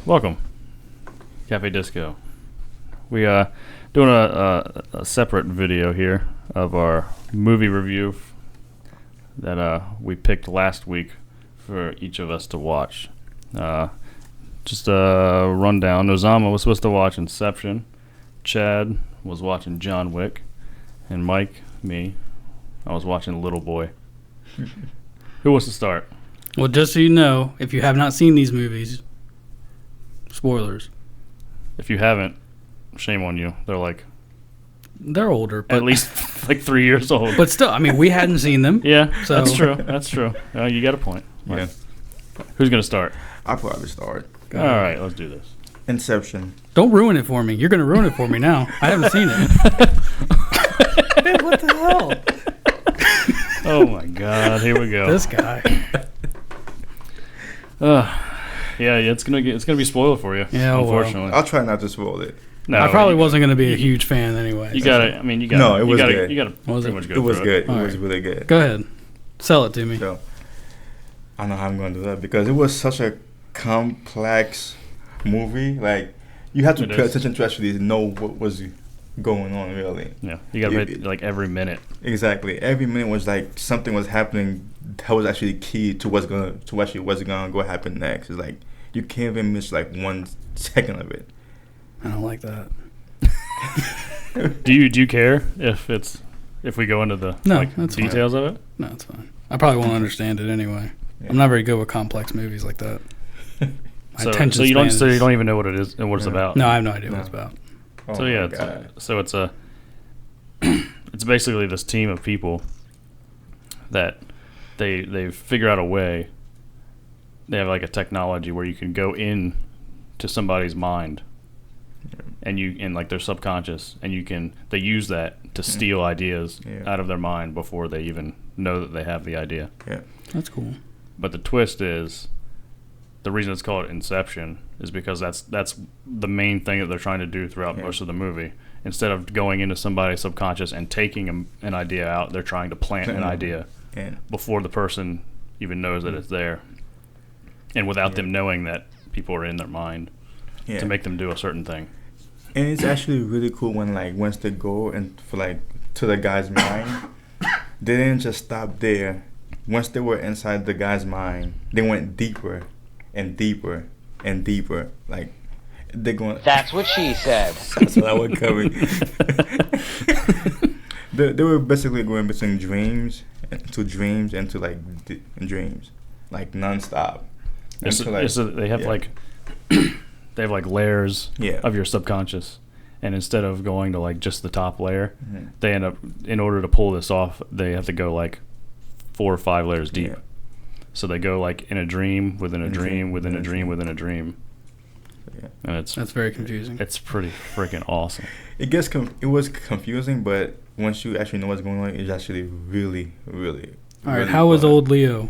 Welcome, Cafe Disco. We doing a separate video here of our movie review that we picked last week for each of us to watch. Just a rundown. Nozama was supposed to watch Inception. Chad was watching John Wick. And Mike, me, I was watching Little Boy. Who wants to start? Well, just so you know, if you have not seen these movies, spoilers. If you haven't, shame on you. They're older, but at least like 3 years old. But still, I mean, we hadn't seen them. Yeah, so. That's true. That's true. You got a point. Yeah. Who's gonna start? I'll probably start. All right, let's do this. Inception. Don't ruin it for me. You're gonna ruin it for me now. I haven't seen it. Man, what the hell? Oh my God! Here we go. This guy. Yeah, it's gonna be spoiled for you. Yeah, unfortunately. I'll try not to spoil it. No, I probably wasn't gonna be a huge fan anyway. You got it. I mean, you got. No, it was good. You got to pretty much go. It was through good. It All was right. really good. Go ahead. Sell it to me. So I don't know how I'm going to do that because it was such a complex movie. Like you have to pay attention to actually know what was going on. Really. Yeah, you got to pay like every minute. Exactly. Every minute was like something was happening that was actually key to what's gonna go happen next. It's like you can't even miss like 1 second of it. I don't like that. Do you care if we go into the that's details of it? No, it's fine. I probably won't understand it anyway. Yeah. I'm not very good with complex movies like that. My attention so you don't span is- even know what it is and what it's about. No, I have no idea what it's about. Oh So yeah, my God. it's basically this team of people that they figure out a way. They have like a technology where you can go in to somebody's mind, and like their subconscious, and they use that to steal ideas out of their mind before they even know that they have the idea. Yeah, That's cool. But the twist is, the reason it's called Inception is because that's the main thing that they're trying to do throughout most of the movie. Instead of going into somebody's subconscious and taking an idea out, they're trying to plant an idea before the person even knows that it's there, and without them knowing that people are in their mind to make them do a certain thing. And it's actually really cool when like once they go and for like to the guy's mind, they didn't just stop there. Once they were inside the guy's mind, they went deeper and deeper and deeper. Like they're going. That's what she said. That's what I was covering. They were basically going between dreams to dreams and to like dreams, like nonstop. They have like they have like layers of your subconscious, and instead of going to like just the top layer, they end up, in order to pull this off, they have to go like 4 or 5 layers deep. So they go like in a dream within a dream within a dream within a dream. And That's very confusing. It's pretty freaking awesome. It was confusing, but once you actually know what's going on, it's actually really, really. All right, really how was fun. old Leo?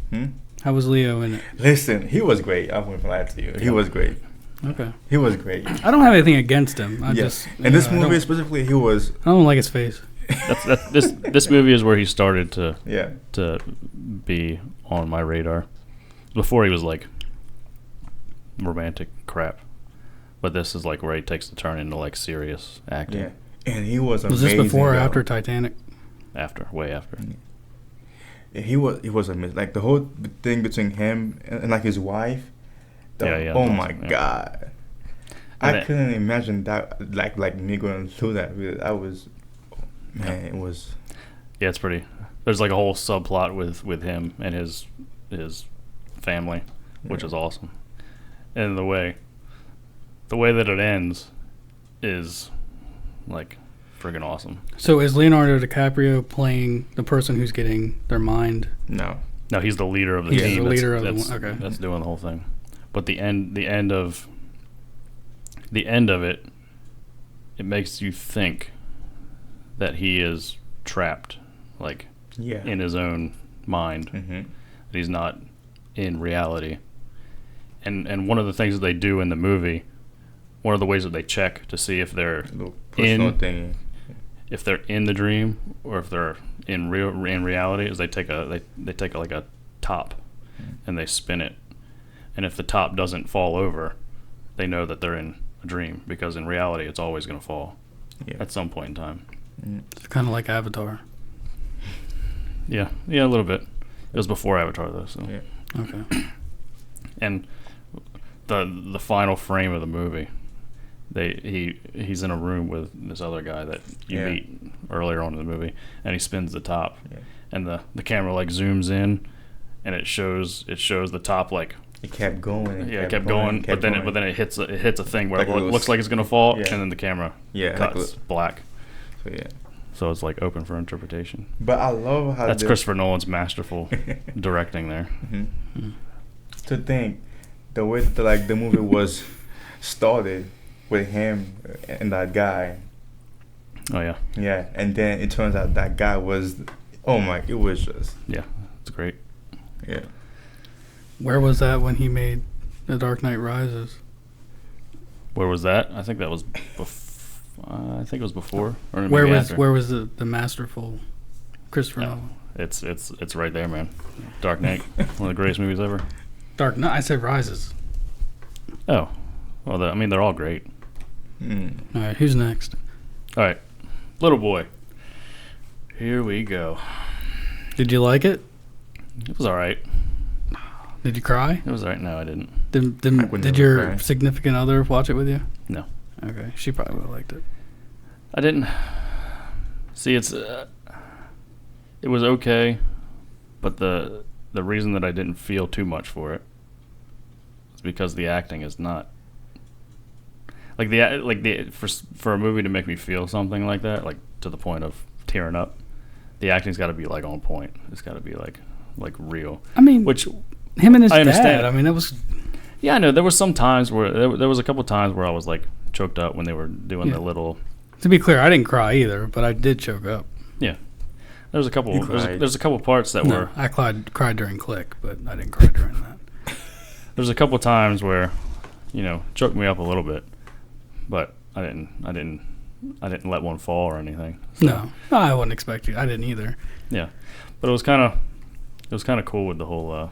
Hmm? How was Leo in it? Listen, he was great. I won't lie to you. He was great. Okay. He was great. I don't have anything against him. I just in this I movie don't- specifically, he was. I don't like his face. This movie is where he started to Yeah. be on my radar. Before he was like romantic crap, but this is like where he takes the turn into like serious acting. Yeah. And he was Was amazing. this before or though. after Titanic? Way after. Yeah, he was amazing. Like the whole thing between him and like his wife. Oh my God. I couldn't imagine that. Like me going through that. Really. I was. Man, it was. Yeah, it's pretty. There's like a whole subplot with him and his family, which is awesome. And the way that it ends is like freaking awesome. So is Leonardo DiCaprio playing the person who's getting their mind? No, he's the leader of the He's team. the leader that's, of the okay. That's doing the whole thing. But the end of it, it makes you think that he is trapped, like in his own mind. Mm-hmm. That he's not in reality. And one of the things that they do in the movie, one of the ways that they check to see if they're if they're in the dream or if they're in reality, is they take like a top and they spin it, and if the top doesn't fall over, they know that they're in a dream, because in reality it's always going to fall at some point in time. It's kind of like Avatar. Yeah, a little bit. It was before Avatar though, so. Yeah. Okay. And the final frame of the movie, he's in a room with this other guy that you meet earlier on in the movie, and he spins the top, and the camera like zooms in, and it shows the top like. It kept going. It kept going, but then it hits a thing where like it looks like it's gonna fall, and then the camera cuts like black. So So it's like open for interpretation. But I love how that's Christopher Nolan's masterful directing there. Mm-hmm. To think the way that the movie was started with him and that guy. Oh yeah. Yeah, and then it turns out that guy was, it was just. Yeah, it's great. Yeah. Where was that when he made The Dark Knight Rises? Where was that? I think that was I think it was before. Or maybe where was the masterful Christopher Nolan? It's right there, man. Dark Knight, one of the greatest movies ever. Dark Knight. I said Rises. Oh, well, they're all great. All right, who's next? All right, Little Boy. Here we go. Did you like it? It was all right. Did you cry? It was all right. No, I didn't. Did your significant other watch it with you? No. Okay, she probably would have liked it. I didn't. See, it was okay, but the reason that I didn't feel too much for it is because the acting is not for a movie to make me feel something like that, like to the point of tearing up. The acting's got to be like on point. It's got to be like real. I mean, which him and his I understand. dad. I mean, that was. Yeah, I know. There was some times where there was a couple times where I was like choked up when they were doing the little. To be clear, I didn't cry either, but I did choke up. Yeah, there was a couple. There's a couple parts that were. I cried during Click, but I didn't cry during that. There's a couple times where, choked me up a little bit, but I didn't let one fall or anything. So. No, I wouldn't expect you. I didn't either. Yeah, but it was kind of cool with the whole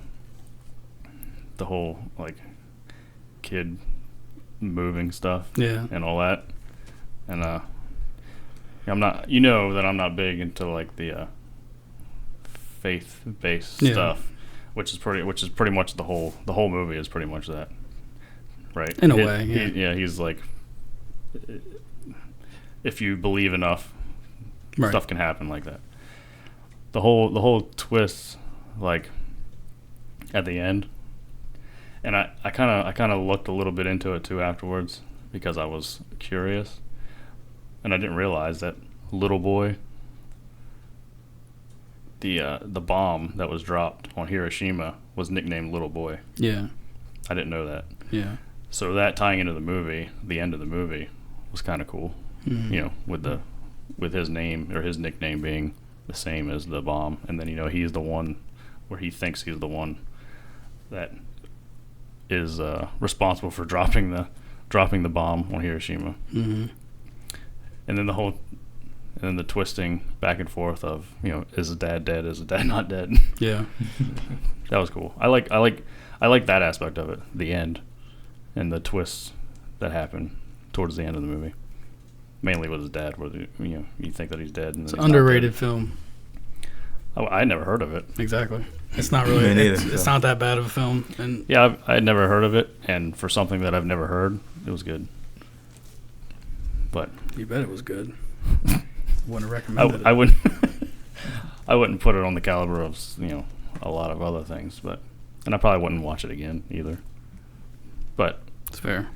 like kid moving stuff. Yeah, and all that, and I'm not. You know that I'm not big into like the faith-based stuff, which is pretty much the whole movie is pretty much that, right? In a way, yeah. He's like, if you believe enough, stuff can happen like that. The whole twist, like at the end, and I kind of looked a little bit into it too afterwards because I was curious, and I didn't realize that Little Boy, the bomb that was dropped on Hiroshima was nicknamed Little Boy. Yeah, I didn't know that. Yeah, so that tying into the movie, the end of the movie, was kind of cool. Mm-hmm. With his name or his nickname being the same as the bomb, and then he's the one where he thinks he's the one that is responsible for dropping the bomb on Hiroshima. Mm-hmm. And then the twisting back and forth of is his dad dead? Is his dad not dead? Yeah, that was cool. I like that aspect of it, the end, and the twists that happen towards the end of the movie. Mainly with his dad, where you think that he's dead. And it's an underrated film. I had never heard of it. Exactly. It's not really. It's not that bad of a film. And yeah, I had never heard of it, and for something that I've never heard, it was good. But you bet it was good. Wouldn't recommend it. I wouldn't. I wouldn't put it on the caliber of a lot of other things, and I probably wouldn't watch it again either. But it's fair.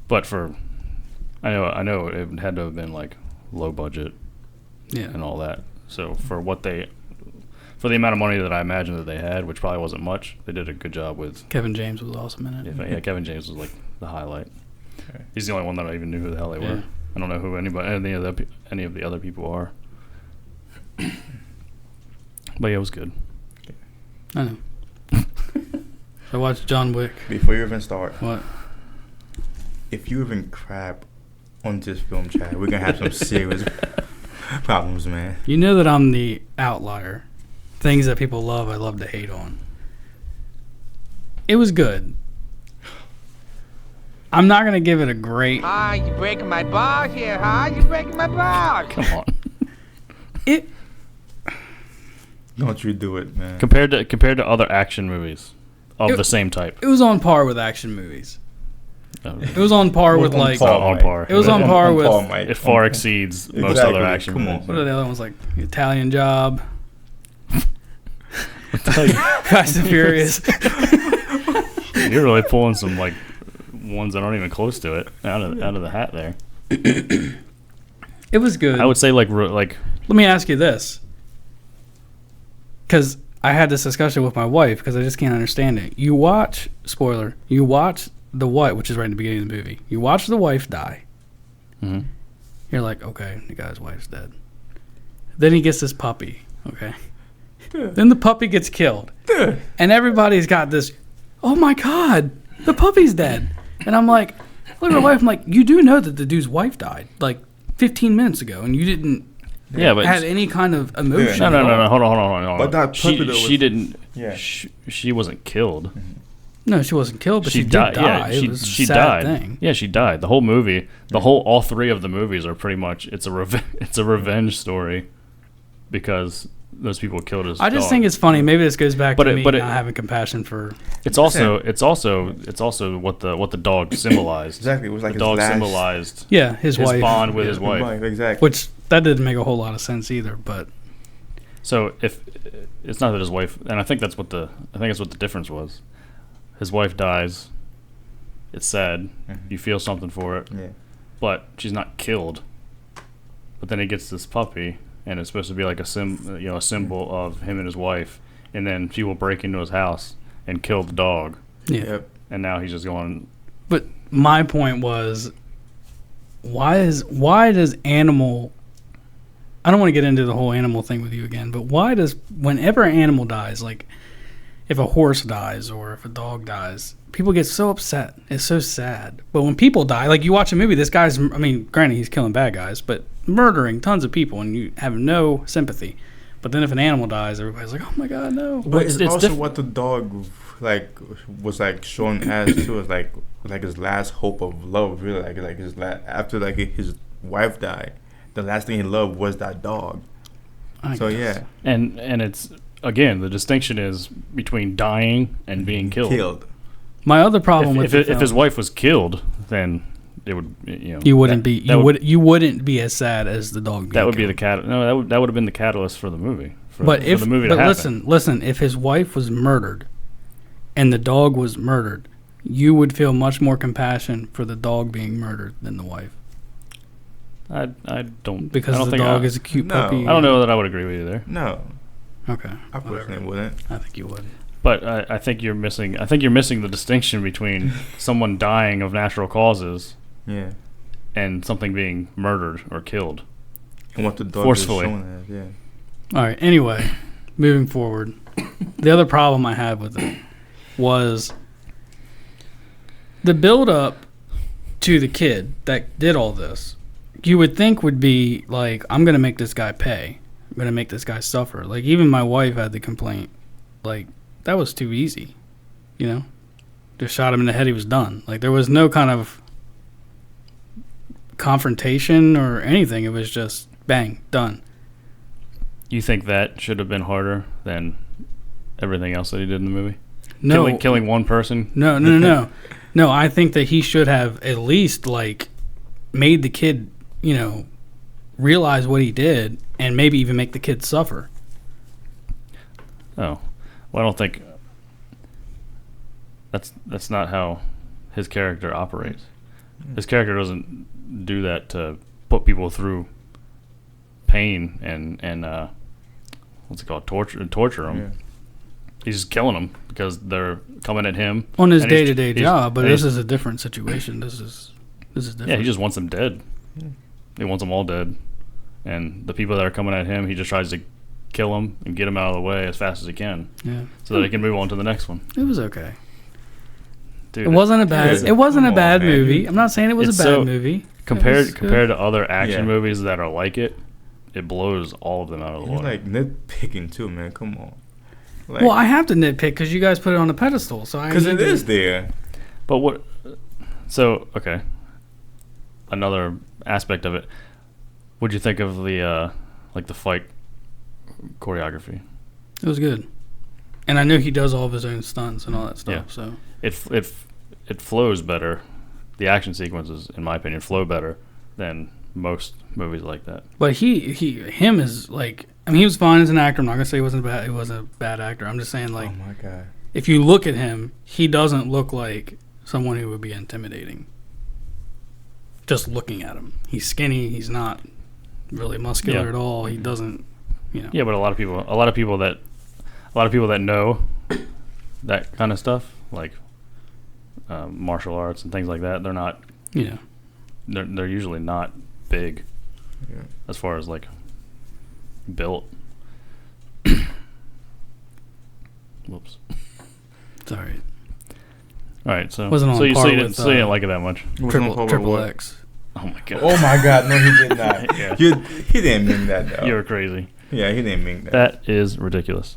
But I know it had to have been like low budget, and all that. So for the amount of money that I imagine that they had, which probably wasn't much, they did a good job with. Kevin James was awesome in it. Yeah, Kevin James was like the highlight. Okay. He's the only one that I even knew who the hell they were. I don't know who any of the other people are. But yeah, it was good. I know. I watched John Wick. Before you even start, what? If you even crap on this film, Chad, we're gonna have some serious problems, man. You know that I'm the outlier. Things that people love, I love to hate on. It was good. I'm not gonna give it a great. You breaking my balls here, huh? You breaking my balls. Come on. It Don't you do it, man. Compared to other action movies of the same type. was on par with action movies. It was on par with like. on par. It was on par with. It far exceeds most other action movies. What are the other ones like? Italian Job. Fast and Furious. You're really pulling some like ones that aren't even close to it out of the hat there. It was good. I would say like. Let me ask you this, because I had this discussion with my wife because I just can't understand it. You watch the wife, which is right in the beginning of the movie. You watch the wife die. Mm-hmm. You're like, okay, the guy's wife's dead. Then he gets this puppy. Okay. Then the puppy gets killed. And everybody's got this, oh my God, the puppy's dead. And I'm like, look at my wife. I'm like, you do know that the dude's wife died like 15 minutes ago, and you didn't have any kind of emotion. No. Hold on. But that puppy she didn't. Yeah. She wasn't killed. No, she wasn't killed, but she did die. Yeah, it was she a sad died. thing. Yeah, she died. The whole movie, all three of the movies are pretty much it's a revenge story because those people killed his. I just dog. think it's funny. Maybe this goes back to me not it, having compassion for. It's also what the dog symbolized. Exactly, it was like the his dog last, symbolized. Yeah, his wife. bond with his wife. Exactly. Which that didn't make a whole lot of sense either, but. So if it's not that his wife, and I think that's what the difference was. His wife dies. It's sad. Mm-hmm. You feel something for it. Yeah. But she's not killed. But then he gets this puppy, and it's supposed to be like a symbol of him and his wife. And then she will break into his house and kill the dog. Yeah. Yep. And now he's just going. But my point was, why does animal? I don't want to get into the whole animal thing with you again, but why does whenever an animal dies, like if a horse dies or if a dog dies, people get so upset. It's so sad. But when people die, like you watch a movie, this guy's, I mean, granted he's killing bad guys, but murdering tons of people and you have no sympathy. But then if an animal dies, everybody's like, oh my God, no. But it's also what the dog was shown as too, is like his last hope of love, really, like his after his wife died, the last thing he loved was that dog. Yeah. And it's again, the distinction is between dying and being killed. My other problem if his wife was killed, then it would you wouldn't be as sad as the dog. That would be that would have been the catalyst for the movie. But listen, if his wife was murdered, and the dog was murdered, you would feel much more compassion for the dog being murdered than the wife. I don't because the dog is a cute puppy. I don't know that I would agree with you there. No. Okay. I personally wouldn't. I think you would. But I think you're missing the distinction between someone dying of natural causes, and something being murdered or killed, and what the dog forcefully. is shown as, yeah. All right. Anyway, moving forward, the other problem I had with it was the build up to the kid that did all this. You would think would be like, I'm gonna make this guy pay. I'm gonna make this guy suffer. Like even my wife had the complaint, like that was too easy, Just shot him in the head. He was done. Like there was no kind of confrontation or anything. It was just bang, done. You think that should have been harder than everything else that he did in the movie? No, killing one person. No. No, I think that he should have at least made the kid, realize what he did, and maybe even make the kid suffer. Oh, well, I don't think that's not how his character operates. His character doesn't do that to put people through pain and what's it called, torture them. Yeah. He's just killing them because they're coming at him on his day-to-day job. But this is a different situation. This is different. Yeah, he just wants them dead. He wants them all dead, and the people that are coming at him, he just tries to kill them and get them out of the way as fast as he can. Yeah, so that he can move on to the next one. It was okay. Dude, it wasn't a bad movie. I'm not saying it was a bad movie. Compared to other action movies that are like it, it blows all of them out of the water. You're nitpicking too, man. Come on. Well, I have to nitpick because you guys put it on a pedestal. So because it is there. But what? So, okay. Another aspect of it. What'd you think of the like the fight choreography? It was good. And I know he does all of his own stunts and all that stuff. Yeah. So It flows better. The action sequences, in my opinion, flow better than most movies like that. But him is like, I mean, he was fine as an actor. I'm not gonna say he wasn't a bad actor. I'm just saying, like, Oh my god. if you look at him, he doesn't look like someone who would be intimidating. Just looking at him, he's skinny. He's not really muscular at all. He doesn't, Yeah, but a lot of people that know that kind of stuff, like martial arts and things like that, they're not. Yeah. They're usually not big, Yeah. as far as like built. Whoops. It's all right. All right, so Wasn't on so you par didn't with, didn't like it that much. Triple X. Oh my god. Oh my god, no, he did not. Yeah. He didn't mean that though. You're crazy. Yeah, he didn't mean that. That is ridiculous.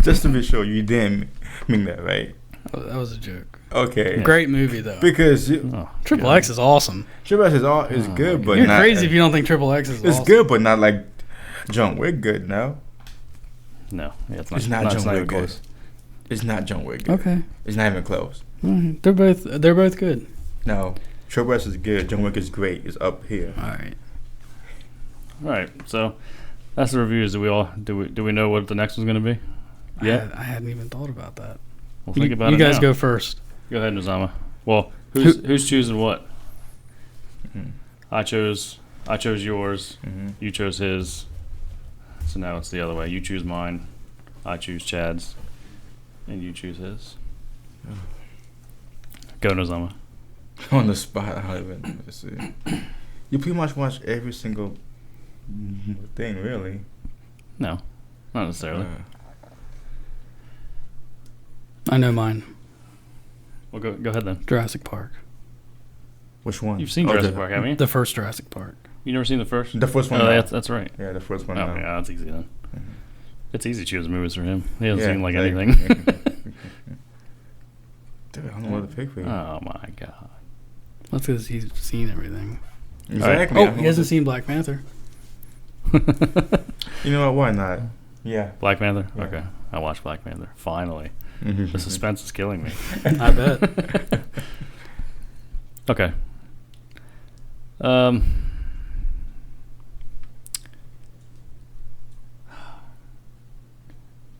Just to be sure, you didn't mean that, right? Oh, that was a joke. Okay. Great movie though. Because Oh, Triple God. X is awesome. Triple X is good, but You're not. crazy if you don't think Triple X is It's awesome. good, but not like John Wick good. No, No, yeah, it's it's not John even Wick good. close. It's not John Wick good. Okay. It's not even close. Mhm. They're both good. No, Triple X is good. John Wick is great. It's up here. All right. All right, so that's the reviews. Do we know what the next one's going to be? Yeah. I hadn't even thought about that. Well, think about you it guys now. go first. Go ahead, Nozama. Well, who's choosing what? Mhm. I chose yours. Mhm. You chose his. So now it's the other way. You choose mine. I choose Chad's. And you choose his. Go, Nozama. On the spot, I don't even let's see. You pretty much watch every single thing, really. No, not necessarily. I know mine. Well, go ahead then. Jurassic Park. Which one? You've seen Oh, Jurassic the- Park, haven't you? The first Jurassic Park. You never seen the first? The first one. Oh, no. that's right. Yeah, the first one. Oh, no. yeah, that's easy then. Mhm. It's easy choosing movies for him. He doesn't Yeah, seem like like- anything. Dude, I don't know what to pick for you. Oh my god. That's because he's seen everything. Exactly. I Oh, don't he know hasn't what seen Black Panther. to- You know what? Why not? Yeah. Black Panther? Yeah. Okay. I watched Black Panther. Finally. Mm-hmm. The suspense is killing me. I bet. Okay.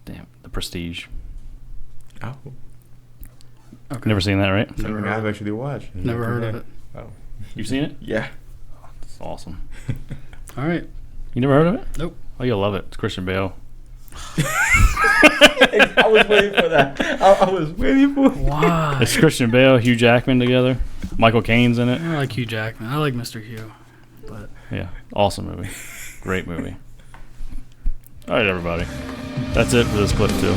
Damn. The Prestige. Oh, Okay. Never seen that, right? something heard I've of it. actually watched. Never heard of it. Oh. You've seen it? Yeah. It's awesome. All right. You never heard of it? Nope. Oh, you'll love it. It's Christian Bale. I was waiting for that. I was waiting for. Why? It's Christian Bale, Hugh Jackman together. Michael Caine's in it. I like Hugh Jackman. I like Mr. Hugh. Yeah. Awesome movie. Great movie. All right, everybody. That's it for this clip, too.